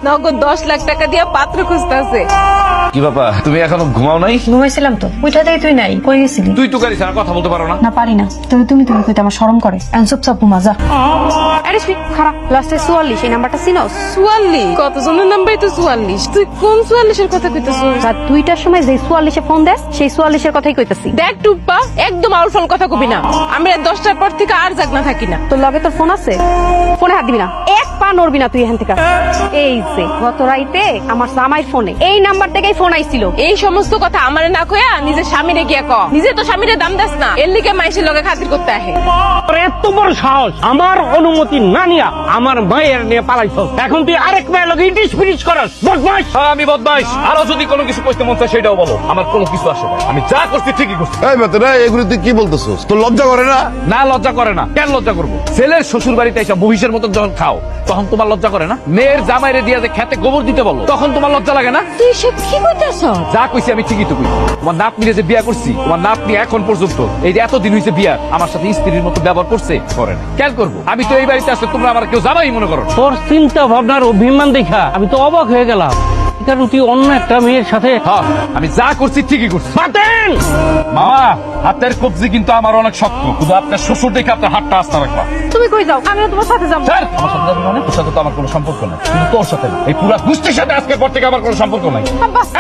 নগদ 10 লাখ টাকা দিয়া পাত্র খুঁজতেছে। কি বাবা, তুমি এখনো ঘুমাও নাই? ঘুমাইছিলাম তো, উঠা থেকে তুই নাই, কই গেছিলি? তুই তো গাড়ি ছাড়া কথা বলতে পারো না। না পারি না, তবে তুমি কইতে আমার শরম করে। চুপচাপ ঘুমা যা। আরে খারাপ লাস্টে 44 এই নাম্বারটা চিনোস? 44? কতজনের নাম্বারই তো 44। তুই কোন 44 এর কথা কইতেছিস? রাত 2টার সময় যে 44 এ ফোন দেস সেই 44 এর কথাই কইতাছি। দেখ টুপ্পা, একদম আউলফল কথা কবি না। আমি রাত 10টার পর থেকে আর জাগনা থাকি না। তোর লগে তোর ফোন আছে? ফোনে হাত দিবি না, এক পা নড়বি না তুই এখান থেকে। এই যে গত রাইতে আমার জামাইয়ের ফোনে এই নাম্বার থেকেই ফোন আইছিল। এই সমস্ত কথা আমারে না কইয়া নিজের স্বামীরে গিয়া ক। নিজে তো স্বামীরে দাম দাস না, এর লিগে মাইসের লগে খাতির করতে আহে। এত বড় সাহস, আমার অনুমতি না নিয়া আমার মায়ের নিয়ে পালাইছ। এখন তুই আরেক মায়ের লগে ইটিস ফিটিস করস। বদমাইশ। আমি বদমাইশ। আরো যদি কোনো কিছু কইতে মন চায় সেটাও বলো, আমার কোনো কিছু আসে না। আমি যা করছি ঠিকই করছি। এই বেতরা, এগুলো তুই কি বলতেছস? তোর লজ্জা করে না? না, লজ্জা করে না। কেন লজ্জা করবো? ছেলের শ্বশুর বাড়িতে এসে মহিষের মতো যখন খাও তখন তোমার লজ্জা করে না? মেয়ের জামাইরে দিয়া যে খেতে গোবর দিতে বলো তখন তোমার লজ্জা লাগে না? তুই সব কি কইতাছ? যা কইছি আমি ঠিকই তো কইছি। তোমার নাতনিরে যে বিয়া করছি, তোমার নাতনি এখন পর্যন্ত এই যে এতদিন হইছে বিয়া, আমার সাথে স্ত্রীর মতো ব্যবহার করছে? করে না। কেন করবো? আমি তো এই বাড়িতে আসলে তোমরা আমার কেউ জামাই মনে করো। তোর চিন্তা ভাবনার অভিমান দেখা আমি তো অবাক হয়ে গেলাম। কারণ তুই অন্য একটা মেয়ের সাথে। হ্যাঁ, আমি যা করছি ঠিকই করছি। পাতেন মামা, হাতের কবজি কিন্তু আমার অনেক শক্ত। শুধু আপনার শ্বশুর দেখে আপনার হাতটা আস্তে রাখবা। তুমি কই যাও? আমিও তোমার সাথে যাবো। স্যার, আমার সাথে যাবেন মানে? তোর সাথে তো আমার কোনো সম্পর্ক নাই। কিন্তু তোর সাথে না, এই পুরা গোষ্ঠীর সাথে আজকের পর থেকে আমার কোনো সম্পর্ক নাই।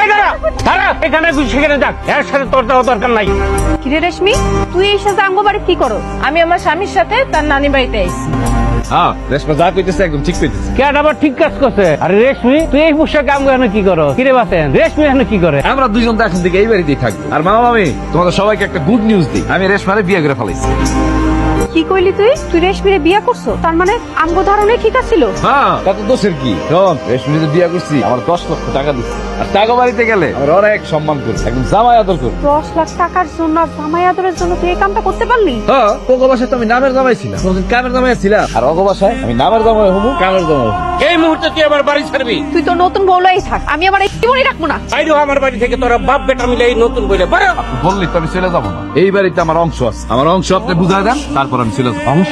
এই দাঁড়া, দাঁড়া, এখানে তুই সেখানে যাক, এর সাথে তোর যাওয়া দরকার নাই। কিরে রেশমি, তুই এই সাথে আঙ্গ বাড়ি কি করো? আমি আমার স্বামীর সাথে তার নানি বাড়িতে আইছি। হ্যাঁ, রেশমা যা কইতেছে একদম ঠিক কইতেছে। কেন আবার ঠিক কাজ করছে? আরে রেশমি, তুই এই পোশাকে আমগো এখানে কি করো? কিরে বাতেন, রেশমি এখানে কি করে? আমরা দুইজন তো এখন থেকে এই বাড়িতেই থাকবো। আর মামা মামি, তোমাদের সবাইকে একটা গুড নিউজ দিই, আমি রেশমারে বিয়ে করে ফেলাইছি। কি কইলি তুই? তুই রেশমিরে বিয়ে করছো? তার মানে আমগো ধারণা ঠিক আছিল? হ্যাঁ, তাতে দোষের কি? শোন, রেশমি যে বিয়ে করছি আমার 10 লক্ষ টাকা দিচ্ছে। আর টাকা বাড়িতে গেলে আমার অনেক সম্মান করি, একদম জামাই আদর করি। 10 লাখ টাকার জন্য আর জামাই আদরের জন্য তুই এই কামটা করতে পারলি? হ্যাঁ, তোকে বাসায় তো আমি নামের জামাই ছিলাম, কোনদিন কামের জামাই ছিলাম। আর অগ বাসায় আমি নামের জামাই হবো, কামের জামাই হবো। এই মুহূর্তে তুই আমার বাড়ি ছাড়বি? তুই তো নতুন বউলাই থাক, আমি আমার একটু মনে রাখবো না। বাইরে হ আমার বাড়ি থেকে, তোরা বাপ বেটা মিলে এই নতুন বইলে বাড়া। আপনি বললি তো আমি চলে যাবো না। এই বাড়িতে আমার অংশ আছে, আমার অংশ আপনি বুঝাই দেন, তারপর আমি চলে যাবো। অংশ?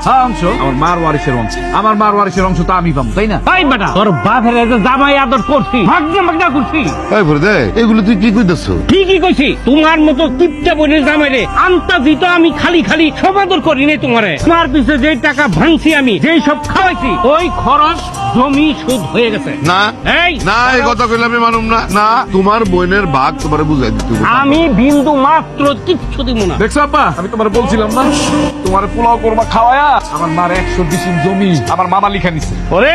হ্যাঁ, অংশ আমার মার ওয়ারিসের অংশ। আমার মার ওয়ারিসের অংশ তো আমি পাবো, তাই না? তাই বেটা, তোর বাপের এই যে জামাই আদর করছি, ভাগনা করছি। এই ফরিদে, এগুলো তুই কি কইতেছস? ঠিকই কইছি, তোমার মতো কিপটা বইনের জামাইরে আন্তাজি তো আমি খালি খালি সব আদর করি নাই তোমারে। তোমার পিছে যেই টাকা ভাঙছি আমি, যেই সব খাওয়াইছি, ওই খরচ জমি সুদ হয়ে গেছে। না এই না, এই কথা কইলে আমি মানুম না। না, তোমার বোনের ভাগ তোমারে বুঝাই দিতে হবে। আমি বিন্দু মাত্র কিচ্ছু দিব না। দেখছো আব্বা, আমি তোমার বলছিলাম না, তোমার পোলাও করবা খাওয়ায়া আমার মার 100 ডিসিম জমি আমার মামা লিখা নিছে। ওরে